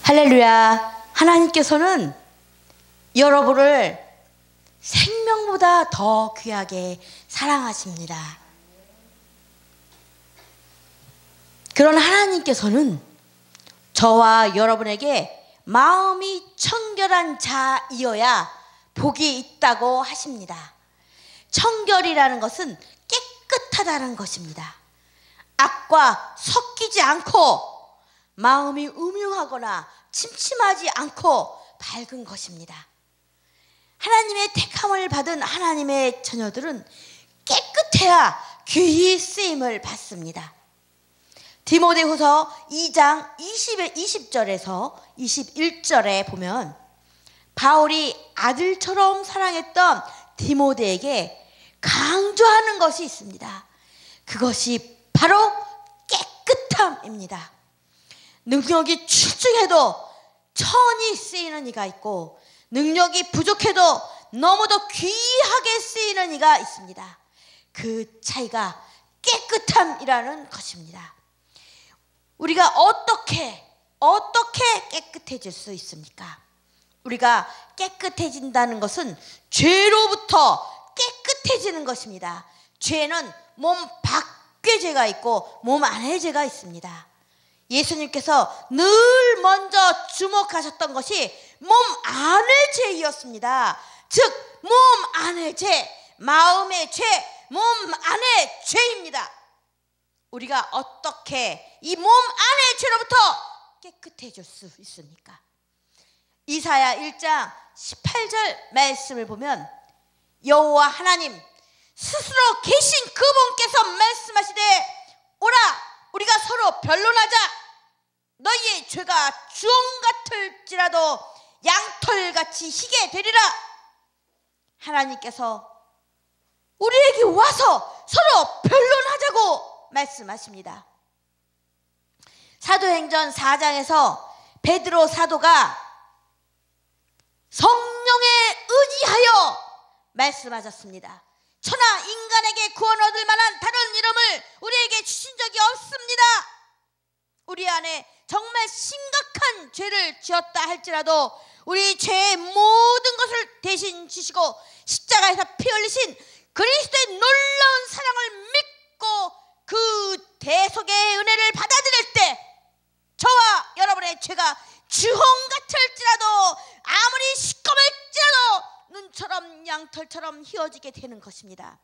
할렐루야. 하나님께서는 여러분을 생명보다 더 귀하게 사랑하십니다. 그런 하나님께서는 저와 여러분에게 마음이 청결한 자이어야 복이 있다고 하십니다. 청결이라는 것은 깨끗하다는 것입니다. 악과 섞이지 않고 마음이 음흉하거나 침침하지 않고 밝은 것입니다. 하나님의 택함을 받은 하나님의 자녀들은 깨끗해야 귀히 쓰임을 받습니다. 디모데후서 2장 20절에서 21절에 보면 바울이 아들처럼 사랑했던 디모데에게 강조하는 것이 있습니다. 그것이 바로 깨끗함입니다. 능력이 출중해도 천히 쓰이는 이가 있고 능력이 부족해도 너무도 귀하게 쓰이는 이가 있습니다. 그 차이가 깨끗함이라는 것입니다. 우리가 어떻게 깨끗해질 수 있습니까? 우리가 깨끗해진다는 것은 죄로부터 깨끗해지는 것입니다. 죄는 몸 밖에 죄가 있고 몸 안에 죄가 있습니다. 예수님께서 늘 먼저 주목하셨던 것이 몸 안의 죄이었습니다. 즉 몸 안의 죄, 마음의 죄, 몸 안의 죄입니다. 우리가 어떻게 이 몸 안의 죄로부터 깨끗해질 수 있습니까? 이사야 1장 18절 말씀을 보면 여호와 하나님 스스로 계신 그분께서 말씀하시되 오라 우리가 서로 변론하자. 너희의 죄가 주홍 같을지라도 양털같이 희게 되리라. 하나님께서 우리에게 와서 서로 변론하자고 말씀하십니다. 사도행전 4장에서 베드로 사도가 성령에 의지하여 말씀하셨습니다. 천하 인간에게 구원 얻을 만한 다른 이름을 우리에게 주신 적이 없습니다. 우리 안에 정말 심각한 죄를 지었다 할지라도 우리 죄의 모든 것을 대신 지시고 십자가에서 피 흘리신 그리스도의 놀라운 사랑을 믿고 그 대속의 은혜를 받아들일 때 저와 여러분의 죄가 주홍 같을지라도 아무리 시꺼멀지라도 눈처럼 양털처럼 휘어지게 되는 것입니다.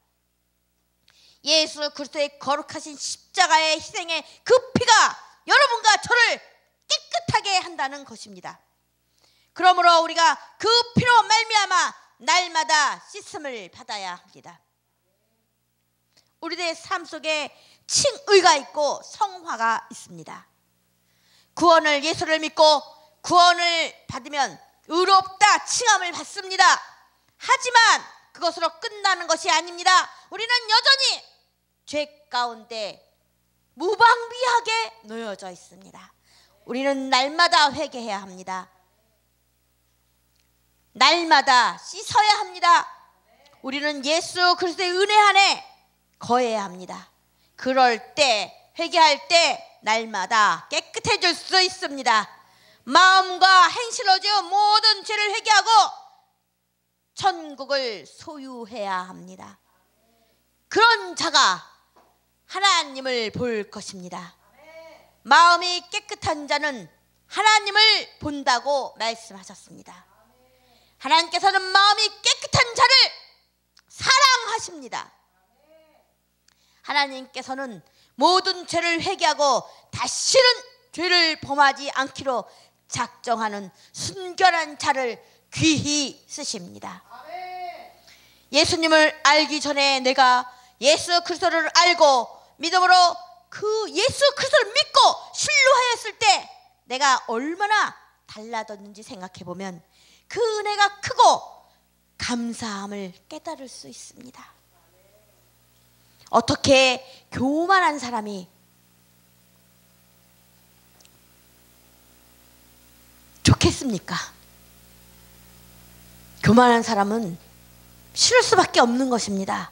예수 그리스도의 거룩하신 십자가의 희생의 그 피가 여러분과 저를 깨끗하게 한다는 것입니다. 그러므로 우리가 그 피로 말미암아 날마다 씻음을 받아야 합니다. 우리들의 삶 속에 칭의가 있고 성화가 있습니다. 구원을 예수를 믿고 구원을 받으면 의롭다 칭함을 받습니다. 하지만 그것으로 끝나는 것이 아닙니다. 우리는 여전히 죄 가운데 무방비하게 놓여져 있습니다. 우리는 날마다 회개해야 합니다. 날마다 씻어야 합니다. 우리는 예수 그리스도의 은혜 안에 거해야 합니다. 그럴 때 회개할 때 날마다 깨끗해질 수 있습니다. 마음과 행실로 지은 모든 죄를 회개하고 천국을 소유해야 합니다. 그런 자가 하나님을 볼 것입니다. 마음이 깨끗한 자는 하나님을 본다고 말씀하셨습니다. 하나님께서는 마음이 깨끗한 자를 사랑하십니다. 하나님께서는 모든 죄를 회개하고 다시는 죄를 범하지 않기로 작정하는 순결한 자를 귀히 쓰십니다. 예수님을 알기 전에 내가 예수 그리스도를 알고 믿음으로 그 예수 그리스도를 믿고 신뢰하였을 때 내가 얼마나 달라졌는지 생각해보면 그 은혜가 크고 감사함을 깨달을 수 있습니다. 어떻게 교만한 사람이 좋겠습니까? 교만한 사람은 싫을 수밖에 없는 것입니다.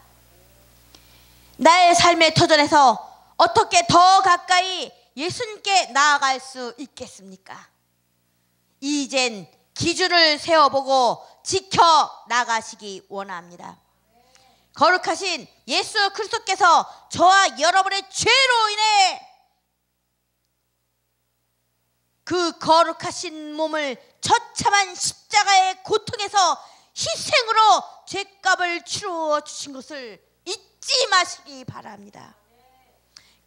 나의 삶의 터전에서 어떻게 더 가까이 예수님께 나아갈 수 있겠습니까? 이젠 기준을 세워보고 지켜 나가시기 원합니다. 거룩하신 예수 그리스도께서 저와 여러분의 죄로 인해 그 거룩하신 몸을 처참한 십자가의 고통에서 희생으로 죄값을 치루어 주신 것을 잊지 마시기 바랍니다.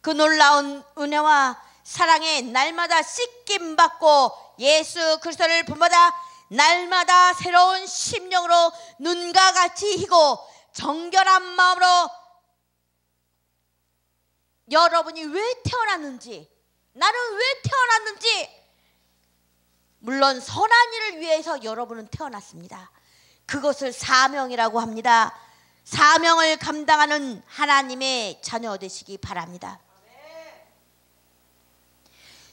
그 놀라운 은혜와 사랑에 날마다 씻김 받고 예수 그리스도를 본받아 날마다 새로운 심령으로 눈과 같이 희고 정결한 마음으로 여러분이 왜 태어났는지, 나는 왜 태어났는지, 물론 선한 일을 위해서 여러분은 태어났습니다. 그것을 사명이라고 합니다. 사명을 감당하는 하나님의 자녀 되시기 바랍니다.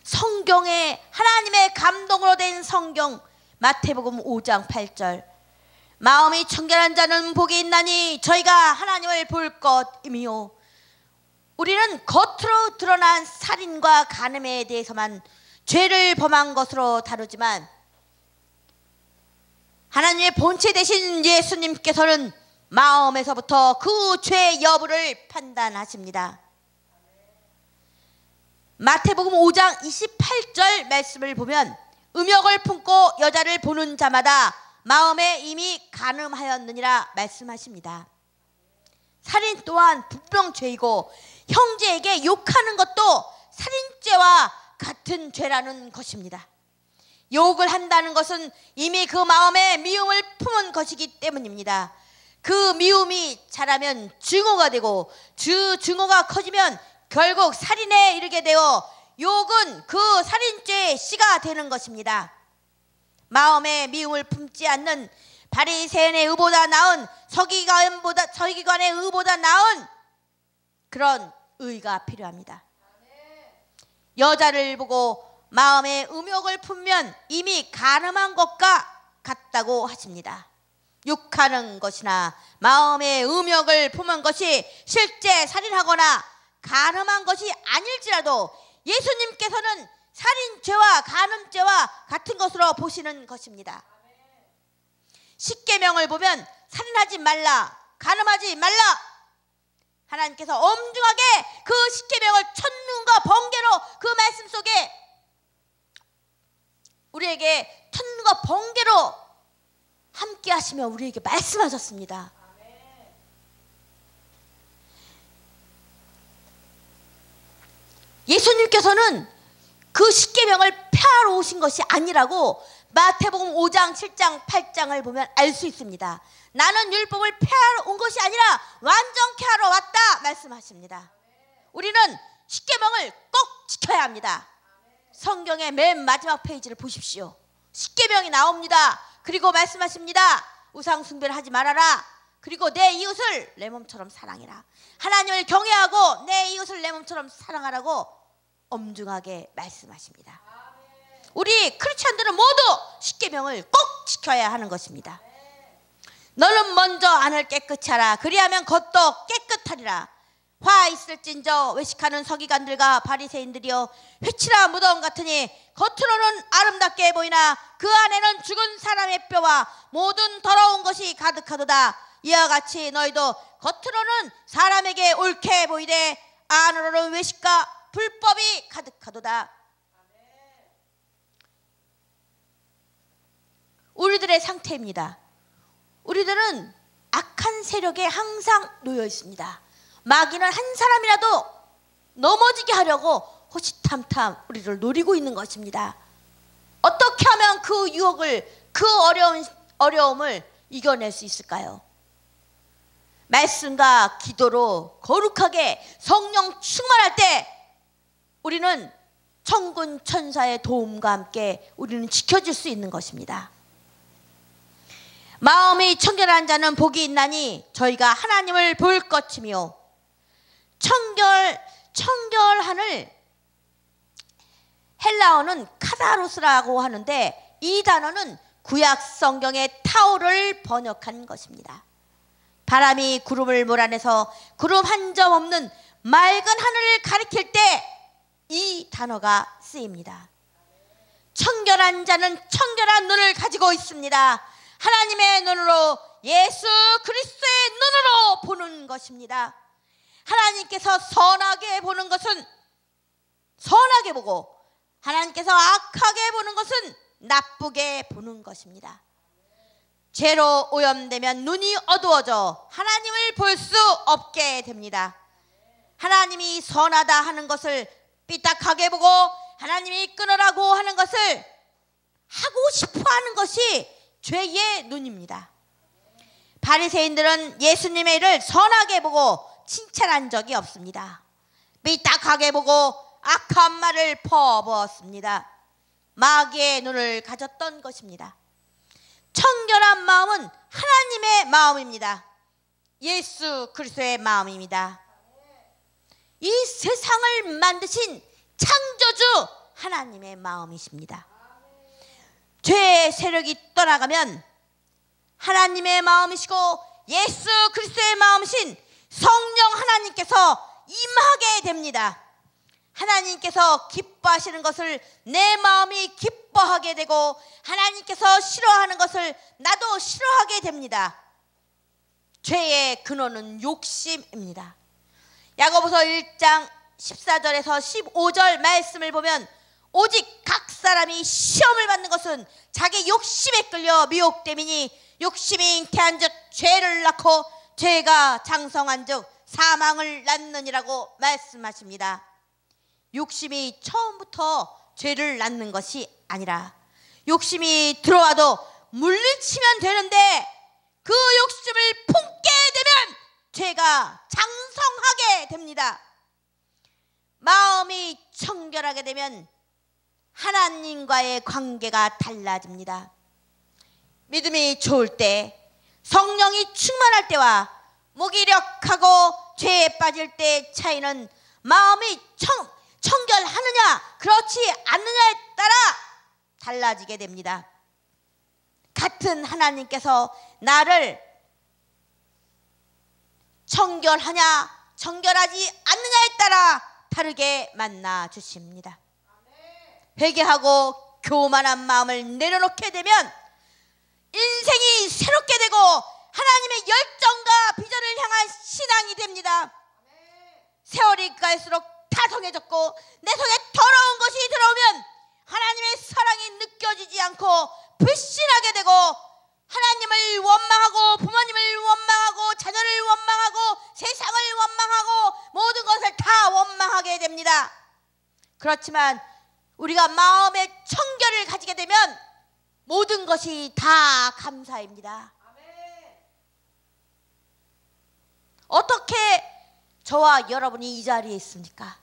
성경에 하나님의 감동으로 된 성경 마태복음 5장 8절 마음이 청결한 자는 복이 있나니 저희가 하나님을 볼 것이며, 우리는 겉으로 드러난 살인과 간음에 대해서만 죄를 범한 것으로 다루지만 하나님의 본체 되신 예수님께서는 마음에서부터 그 죄 여부를 판단하십니다. 마태복음 5장 28절 말씀을 보면 음욕을 품고 여자를 보는 자마다 마음에 이미 간음하였느니라 말씀하십니다. 살인 또한 부병죄이고 형제에게 욕하는 것도 살인죄와 같은 죄라는 것입니다. 욕을 한다는 것은 이미 그 마음에 미움을 품은 것이기 때문입니다. 그 미움이 자라면 증오가 되고 증오가 커지면 결국 살인에 이르게 되어 욕은 그 살인죄의 씨가 되는 것입니다. 마음에 미움을 품지 않는 바리새인의 의보다 나은 서기관의 의보다 나은 그런 의가 필요합니다. 여자를 보고 마음에 음욕을 품면 이미 간음한 것과 같다고 하십니다. 욕하는 것이나 마음에 음욕을 품은 것이 실제 살인하거나 간음한 것이 아닐지라도 예수님께서는 살인죄와 간음죄와 같은 것으로 보시는 것입니다. 십계명을 보면 살인하지 말라, 간음하지 말라, 하나님께서 엄중하게 그 십계명을 천눈과 번개로 그 말씀 속에 우리에게 천눈과 번개로 함께 하시며 우리에게 말씀하셨습니다. 예수님께서는 그 십계명을 폐하러 오신 것이 아니라고 마태복음 5장, 7장, 8장을 보면 알 수 있습니다. 나는 율법을 폐하러 온 것이 아니라 완전케 하러 왔다 말씀하십니다. 우리는 십계명을 꼭 지켜야 합니다. 성경의 맨 마지막 페이지를 보십시오. 십계명이 나옵니다. 그리고 말씀하십니다. 우상 숭배를 하지 말아라. 그리고 내 이웃을 내 몸처럼 사랑해라. 하나님을 경외하고 내 이웃을 내 몸처럼 사랑하라고 엄중하게 말씀하십니다. 우리 크리스찬들은 모두 십계명을 꼭 지켜야 하는 것입니다. 너는 먼저 안을 깨끗이 하라. 그리하면 겉도 깨끗하리라. 화 있을진저 외식하는 서기관들과 바리새인들이여 회치라 무덤 같으니 겉으로는 아름답게 보이나 그 안에는 죽은 사람의 뼈와 모든 더러운 것이 가득하도다. 이와 같이 너희도 겉으로는 사람에게 옳게 보이되 안으로는 외식과 불법이 가득하도다. 우리들의 상태입니다. 우리들은 악한 세력에 항상 놓여 있습니다. 마귀는 한 사람이라도 넘어지게 하려고 호시탐탐 우리를 노리고 있는 것입니다. 어떻게 하면 그 유혹을, 그 어려움을 이겨낼 수 있을까요? 말씀과 기도로 거룩하게 성령 충만할 때 우리는 천군 천사의 도움과 함께 우리는 지켜질 수 있는 것입니다. 마음이 청결한 자는 복이 있나니 저희가 하나님을 볼 것이며, 청결한을 헬라어는 카다로스라고 하는데 이 단어는 구약 성경의 타오를 번역한 것입니다. 바람이 구름을 몰아내서 구름 한 점 없는 맑은 하늘을 가리킬 때 이 단어가 쓰입니다. 청결한 자는 청결한 눈을 가지고 있습니다. 하나님의 눈으로, 예수 그리스도의 눈으로 보는 것입니다. 하나님께서 선하게 보는 것은 선하게 보고, 하나님께서 악하게 보는 것은 나쁘게 보는 것입니다. 죄로 오염되면 눈이 어두워져 하나님을 볼 수 없게 됩니다. 하나님이 선하다 하는 것을 삐딱하게 보고, 하나님이 끊으라고 하는 것을 하고 싶어 하는 것이 죄의 눈입니다. 바리새인들은 예수님의 일을 선하게 보고 칭찬한 적이 없습니다. 삐딱하게 보고 악한 말을 퍼부었습니다. 마귀의 눈을 가졌던 것입니다. 청결한 마음은 하나님의 마음입니다. 예수 그리스도의 마음입니다. 이 세상을 만드신 창조주 하나님의 마음이십니다. 죄의 세력이 떠나가면 하나님의 마음이시고 예수 그리스도의 마음이신 성령 하나님께서 임하게 됩니다. 하나님께서 기뻐하시는 것을 내 마음이 기뻐하게 되고, 하나님께서 싫어하는 것을 나도 싫어하게 됩니다. 죄의 근원은 욕심입니다. 야고보서 1장 14절에서 15절 말씀을 보면, 오직 각 사람이 시험을 받는 것은 자기 욕심에 끌려 미혹됨이니, 욕심이 잉태한즉 죄를 낳고 죄가 장성한즉 사망을 낳느니라고 말씀하십니다. 욕심이 처음부터 죄를 낳는 것이 아니라, 욕심이 들어와도 물리치면 되는데 그 욕심을 품게 되면 죄가 장성하게 됩니다. 마음이 청결하게 되면 하나님과의 관계가 달라집니다. 믿음이 좋을 때, 성령이 충만할 때와 무기력하고 죄에 빠질 때의 차이는 마음이 청결하느냐 그렇지 않느냐에 따라 달라지게 됩니다. 같은 하나님께서 나를 청결하냐 청결하지 않느냐에 따라 다르게 만나 주십니다. 회개하고 교만한 마음을 내려놓게 되면 인생이 새롭게 되고 하나님의 열정과 비전을 향한 신앙이 됩니다. 세월이 갈수록 타성해졌고 내 속에 더러운 것이 들어오면 하나님의 사랑이 느껴지지 않고 불신하게 되고, 하나님을 원망하고 부모님을 원망하고 자녀를 원망하고 세상을 원망하고 모든 것을 다 원망하게 됩니다. 그렇지만 우리가 마음의 청결을 가지게 되면 모든 것이 다 감사입니다. 어떻게 저와 여러분이 이 자리에 있습니까?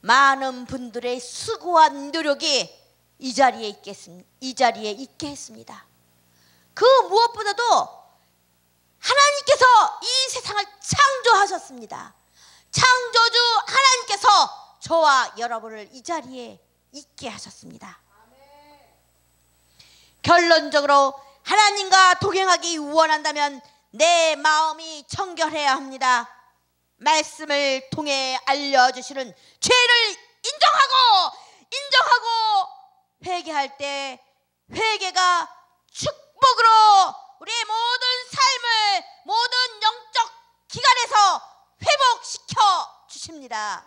많은 분들의 수고한 노력이 이 자리에 있게 했습니다. 그 무엇보다도 하나님께서 이 세상을 창조하셨습니다. 창조주 하나님께서 저와 여러분을 이 자리에 있게 하셨습니다. 결론적으로 하나님과 동행하기 원한다면 내 마음이 청결해야 합니다. 말씀을 통해 알려주시는 죄를 인정하고 회개할 때 회개가 축복으로 우리의 모든 삶을 모든 영적 기관에서 회복시켜 주십니다.